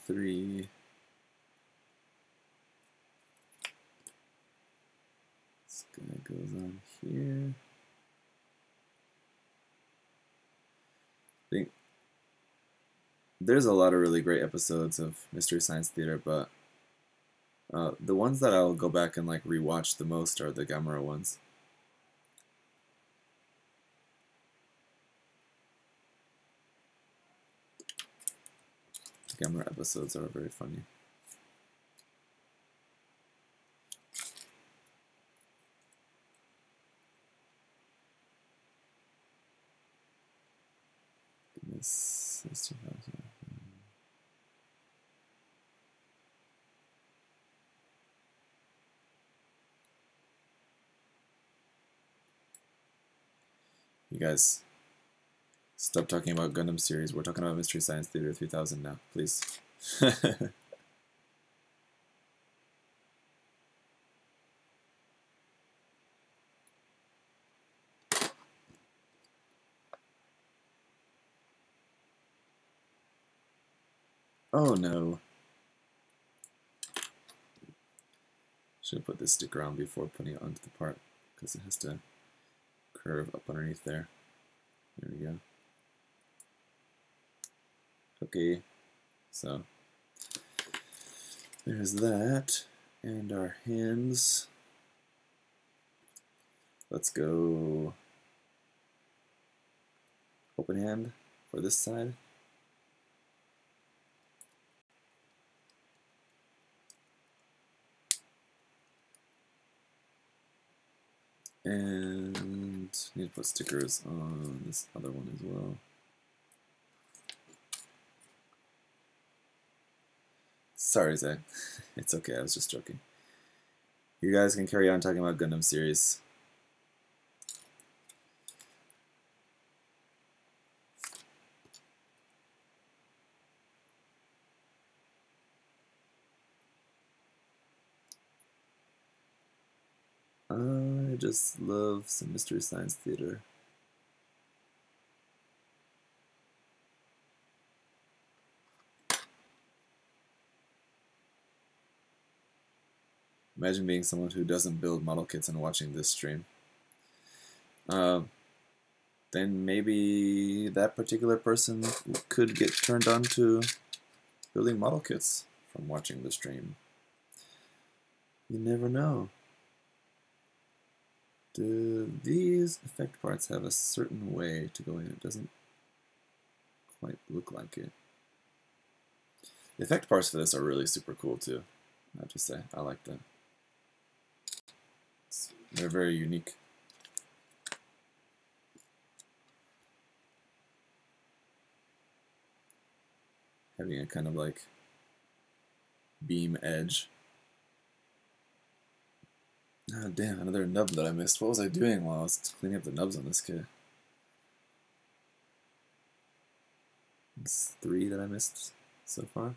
guy goes on here. I think there's a lot of really great episodes of Mystery Science Theater, but the ones that I'll go back and like rewatch the most are the Gamera ones. The Gamera episodes are very funny. Goodness. You guys Stop talking about Gundam series. We're talking about Mystery Science Theater 3000 now, please. Oh no. Should have put this sticker on before putting it onto the part, because it has to curve up underneath there. There we go. Okay, so there's that, and our hands. Let's go open hand for this side. And need to put stickers on this other one as well. Sorry, Zach. It's okay, I was just joking. You guys can carry on talking about Gundam series. I just love some Mystery Science Theater. Imagine being someone who doesn't build model kits and watching this stream. Then maybe that particular person could get turned on to building model kits from watching the stream. You never know. Do these effect parts have a certain way to go in? It doesn't quite look like it. The effect parts for this are really super cool too. I have to say, I like them. They're very unique. Having a kind of like beam edge. Oh damn, another nub that I missed. What was I doing while I was cleaning up the nubs on this kid? It's 3 that I missed so far.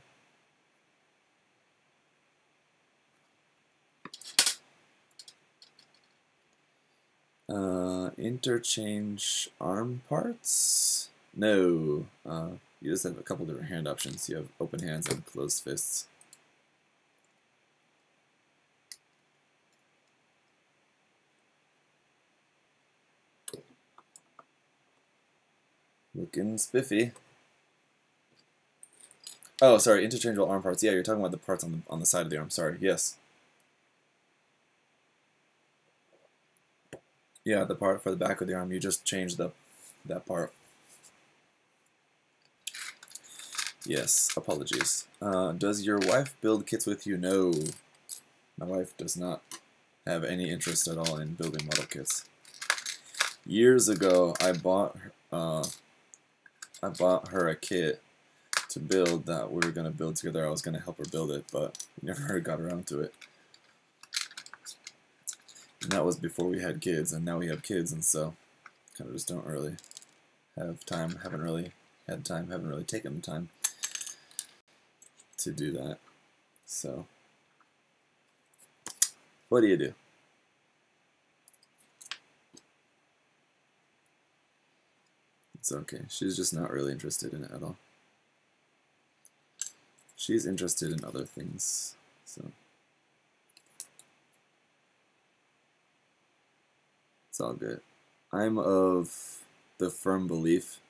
Interchange arm parts? No. You just have a couple different hand options. You have open hands and closed fists. Looking spiffy. Oh, sorry, interchangeable arm parts. Yeah, you're talking about the parts on the side of the arm. Sorry, yes. Yeah, the part for the back of the arm, you just change that part. Yes, apologies. Does your wife build kits with you? No. My wife does not have any interest at all in building model kits. Years ago, I bought her a kit to build that we were going to build together. I was going to help her build it, but we never got around to it. And that was before we had kids, and now we have kids, and so kind of just don't really have time, haven't really had time, haven't really taken the time to do that. So, what do you do? It's okay. She's just not really interested in it at all. She's interested in other things, so it's all good. I'm of the firm belief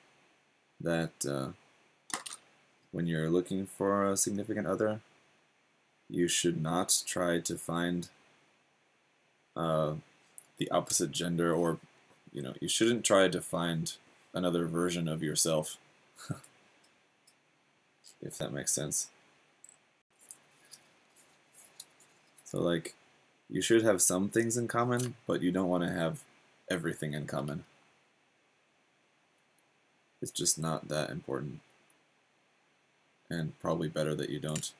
that when you're looking for a significant other, you should not try to find the opposite gender, or you shouldn't try to find another version of yourself, if that makes sense. So like, you should have some things in common, but you don't want to have everything in common. It's just not that important. And probably better that you don't.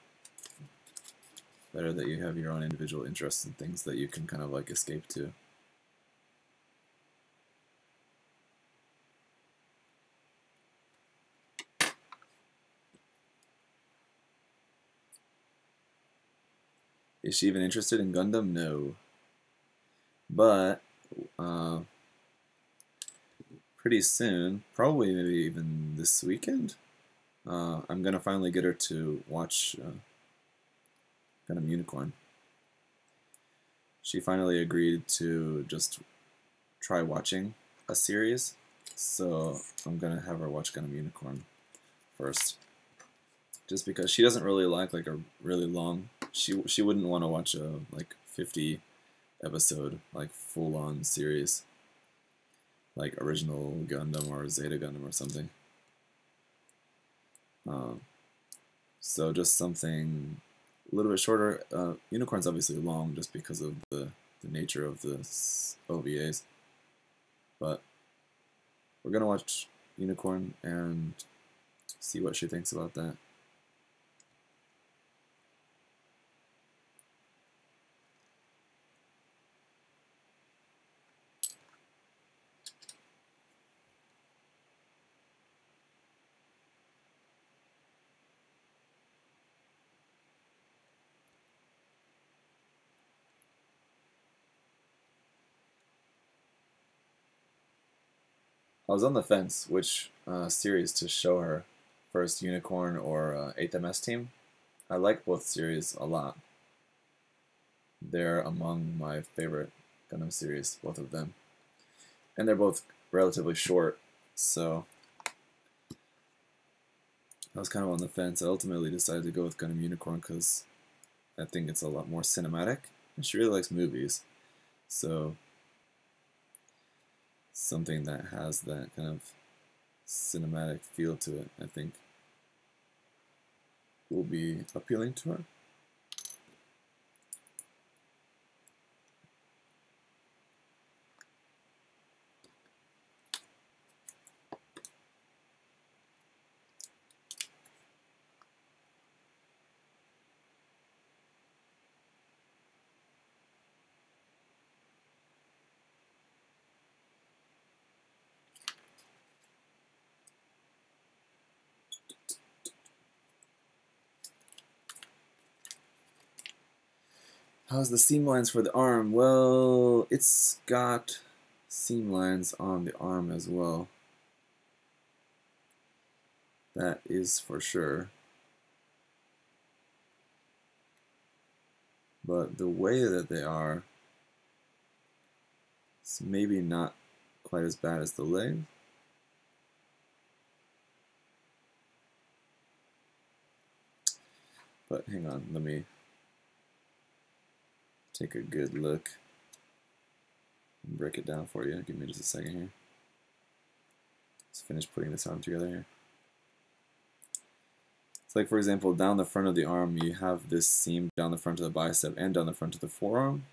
Better that you have your own individual interests and things that you can kind of like escape to. Is she even interested in Gundam? No. But pretty soon, probably maybe even this weekend, I'm gonna finally get her to watch Gundam Unicorn. She finally agreed to just try watching a series, so I'm gonna have her watch Gundam Unicorn first, just because she doesn't really like a really long. She wouldn't want to watch a like 50 episode like full on series, like original Gundam or Zeta Gundam or something. So just something a little bit shorter. Unicorn's obviously long just because of the nature of the OVAs, but we're gonna watch Unicorn and see what she thinks about that. I was on the fence which series to show her, first Unicorn or 8th MS Team. I like both series a lot. They're among my favorite Gundam series, both of them. And they're both relatively short, so I was kind of on the fence. I ultimately decided to go with Gundam Unicorn because I think it's a lot more cinematic, and she really likes movies, so something that has that kind of cinematic feel to it, I think, will be appealing to her. How's the seam lines for the arm? Well, it's got seam lines on the arm as well. That is for sure. But the way that they are, it's maybe not quite as bad as the leg. But hang on, let me take a good look and break it down for you. Give me just a second here. Let's finish putting this arm together here. It's like, for example, down the front of the arm, you have this seam down the front of the bicep and down the front of the forearm.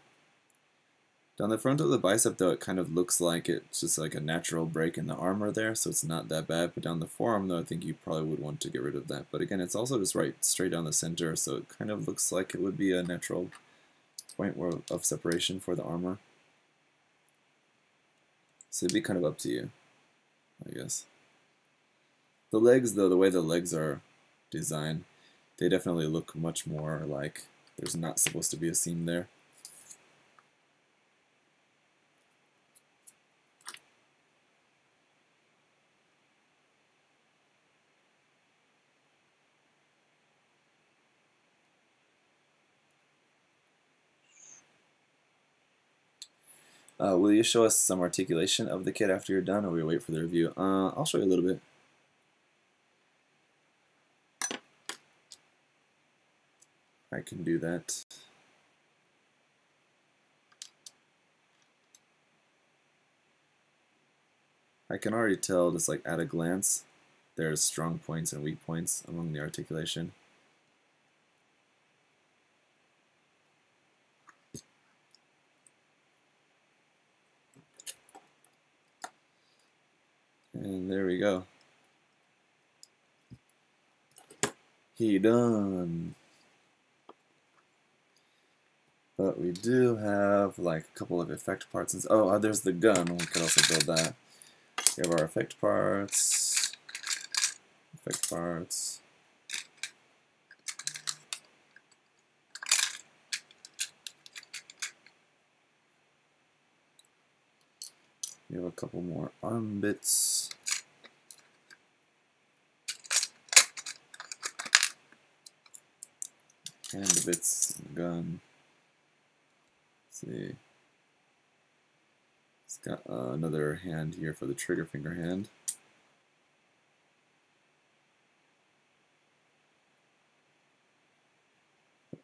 Down the front of the bicep, though, it kind of looks like it's just like a natural break in the armor there, so it's not that bad. But down the forearm, though, I think you probably would want to get rid of that. But again, it's also just right straight down the center, so it kind of looks like it would be a natural point of separation for the armor. So it'd be kind of up to you, I guess. The legs, though, the way the legs are designed, they definitely look much more like there's not supposed to be a seam there. Will you show us some articulation of the kit after you're done, or will we wait for the review? I'll show you a little bit. I can do that. I can already tell, just like at a glance, there's strong points and weak points among the articulation. And there we go. He done. But we do have like a couple of effect parts. And oh, there's the gun. We could also build that. We have our effect parts. Effect parts. We have a couple more arm bits. Hand bits, gun. Let's see. It's got another hand here for the trigger finger hand.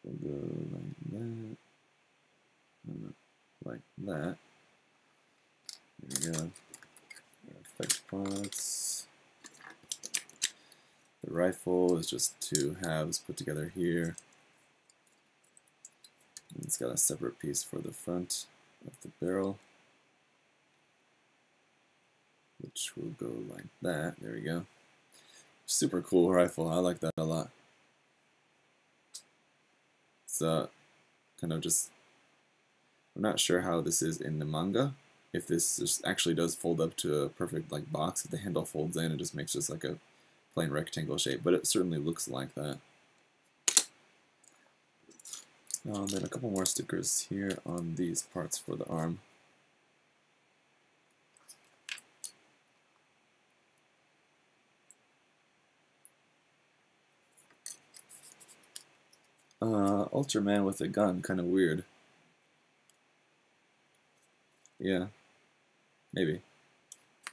We'll go like that. There we go. Effect parts. The rifle is just two halves put together here. And it's got a separate piece for the front of the barrel, which will go like that. There we go. Super cool rifle. I like that a lot. It's kind of just, I'm not sure how this is in the manga. If this just actually does fold up to a perfect like box, if the handle folds in, it just makes just like a plain rectangle shape, but it certainly looks like that. And then a couple more stickers here on these parts for the arm. Ultraman with a gun, kind of weird. Yeah, maybe.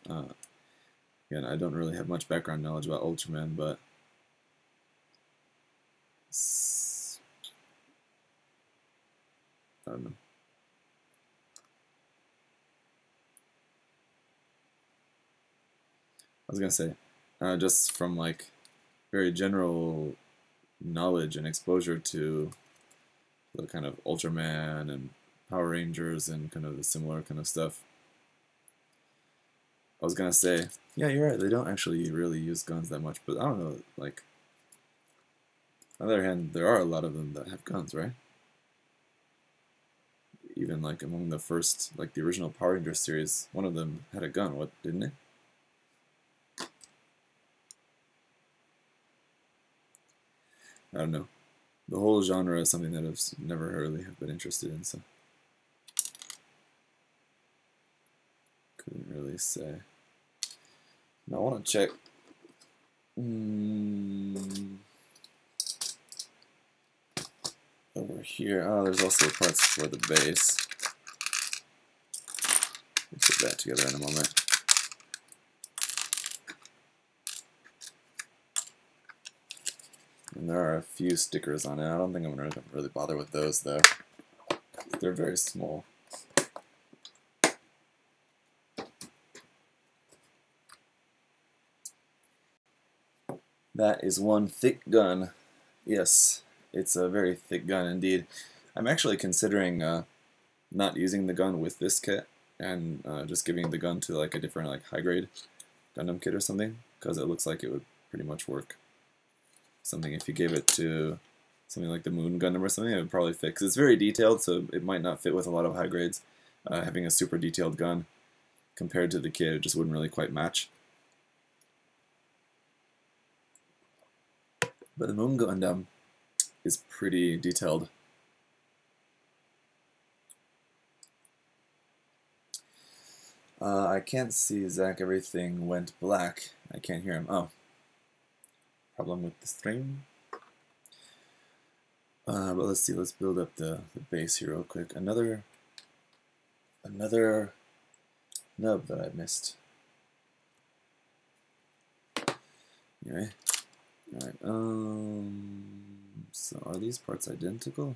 Again, I don't really have much background knowledge about Ultraman, but I don't know. I was gonna say, just from like very general knowledge and exposure to the kind of Ultraman and Power Rangers and kind of the similar kind of stuff, I was gonna say, yeah, you're right, they don't actually really use guns that much, but I don't know, like, on the other hand, there are a lot of them that have guns, right? Even like among the first, like the original Power Rangers series, one of them had a gun, what, didn't it? I don't know. The whole genre is something that I've never really have been interested in, so couldn't really say. Now I want to check. Over here, oh, there's also parts for the base. We'll put that together in a moment. And there are a few stickers on it. I don't think I'm going to really bother with those, though. They're very small. That is one thick gun. Yes, it's a very thick gun indeed. I'm actually considering not using the gun with this kit and just giving the gun to like a different like high-grade Gundam kit or something, because it looks like it would pretty much work. Something if you gave it to something like the Moon Gundam or something, it would probably fit, because it's very detailed, so it might not fit with a lot of high grades. Having a super detailed gun compared to the kit, it just wouldn't really quite match. But the Moon Gundam is pretty detailed. I can't see Zach, everything went black. I can't hear him. Oh. Problem with the stream. But let's see, let's build up the base here real quick. Another nub that I missed. Anyway. Alright, so are these parts identical?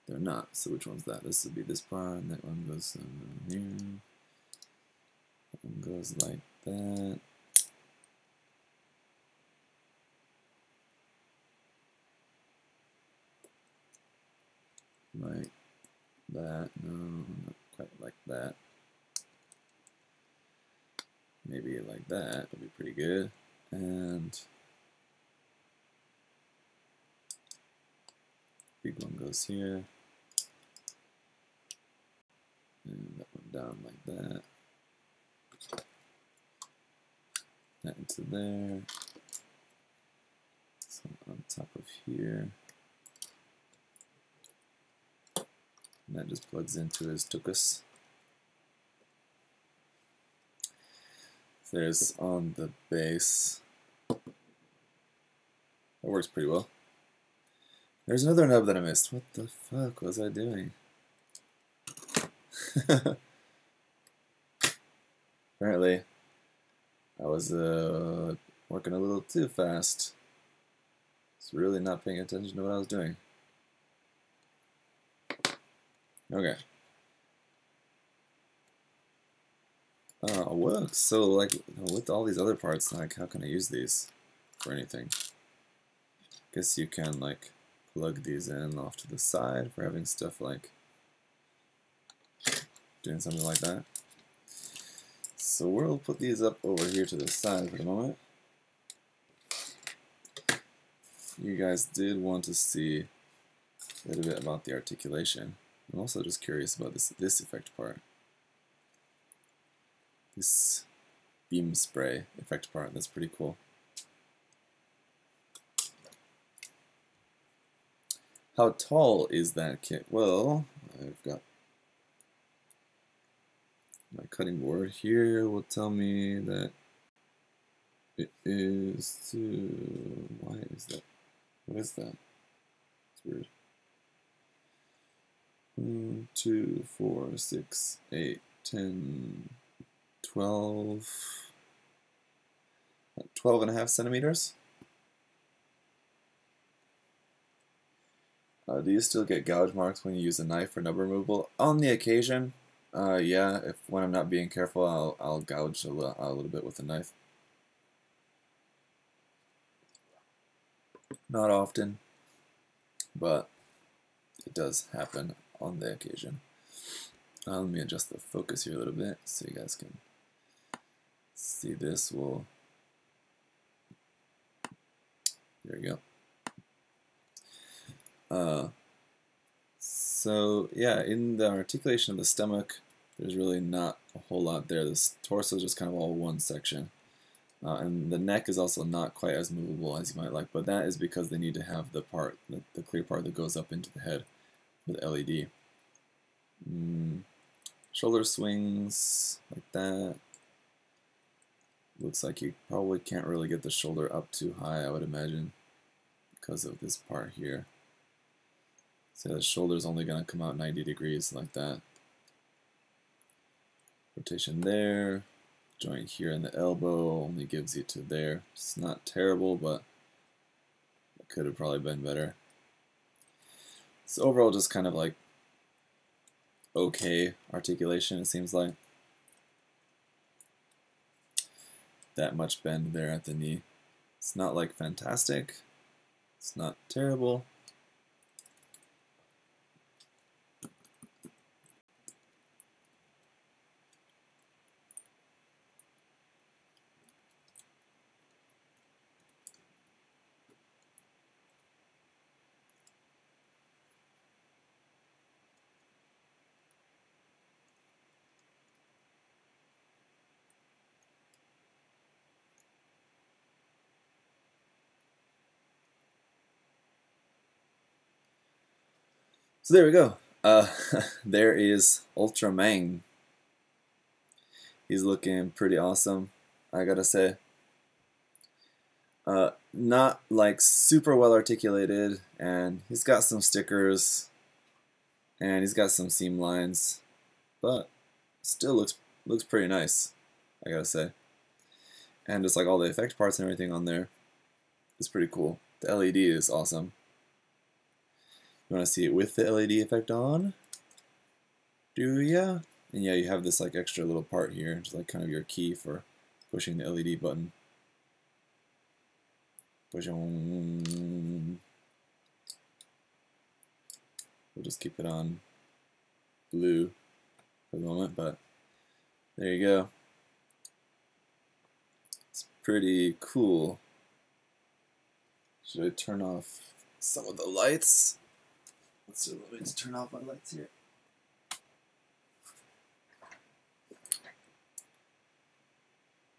They're not, so which one's that? This would be this part, and that one goes here. That one goes like that. Like that. No, not quite like that. Maybe like that would be pretty good. And big one goes here. And that one down like that. That into there. Some on top of here. And that just plugs into his tuchus. There's on the base. That works pretty well. There's another nub that I missed. What the fuck was I doing? Apparently, I was working a little too fast. I was really not paying attention to what I was doing. Okay. Works. So, like, with all these other parts, like, how can I use these for anything? Guess you can, like, plug these in off to the side for having stuff like doing something like that. So we'll put these up over here to the side for the moment. You guys did want to see a little bit about the articulation. I'm also just curious about this effect part. This beam spray effect part, that's pretty cool. How tall is that kit? Well, I've got my cutting board here will tell me that it is to, why is that? What is that? It's weird. 2, 4, 6, 8, 10, 12, 12.5 centimeters. Do you still get gouge marks when you use a knife for nub removal? On the occasion, yeah. When I'm not being careful, I'll gouge a little bit with a knife. Not often, but it does happen on the occasion. Let me adjust the focus here a little bit so you guys can see this. There you go. So yeah, in the articulation of the stomach, there's really not a whole lot there. This torso is just kind of all one section. And the neck is also not quite as movable as you might like, but that is because they need to have the part, the clear part that goes up into the head with LED. Shoulder swings like that. Looks like you probably can't really get the shoulder up too high, I would imagine, because of this part here. So the shoulder's only going to come out 90 degrees like that. Rotation there. Joint here in the elbow only gives you to there. It's not terrible, but it could have probably been better. So overall, just kind of like okay articulation, it seems like. That much bend there at the knee. It's not like fantastic. It's not terrible. So there we go. There is Ultramang. He's looking pretty awesome, I gotta say. Not like super well articulated, and he's got some stickers, and he's got some seam lines, but still looks pretty nice, I gotta say. And just like all the effect parts and everything on there is pretty cool. The LED is awesome. You want to see it with the LED effect on? Do ya? And yeah, you have this like extra little part here, just like kind of your key for pushing the LED button. Push on. We'll just keep it on blue for the moment, but there you go. It's pretty cool. Should I turn off some of the lights? Let's see, let me just turn off my lights here.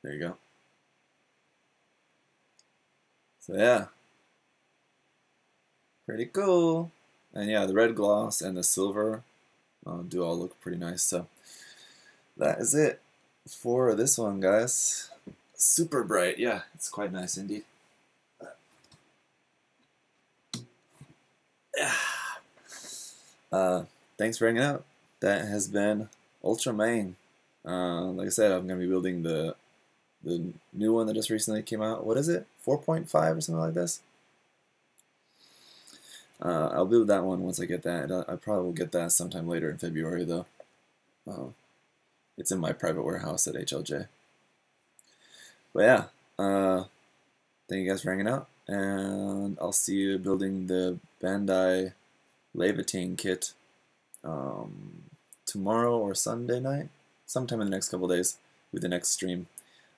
There you go. So yeah, pretty cool. And yeah, the red gloss and the silver do all look pretty nice. So that is it for this one, guys. super bright. Yeah, it's quite nice indeed. Uh, Thanks for hanging out. That has been Ultraman. Like I said, I'm gonna be building the new one that just recently came out. What is it? 4.5 or something like this. I'll build that one once I get that. I probably will get that sometime later in February though. It's in my private warehouse at HLJ. But yeah, thank you guys for hanging out, and I'll see you building the Bandai Levitine kit tomorrow or Sunday night, sometime in the next couple days with the next stream,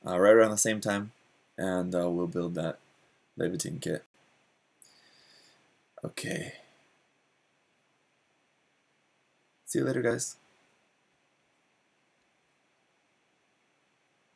right around the same time, and we'll build that Levitine kit. Okay. See you later, guys.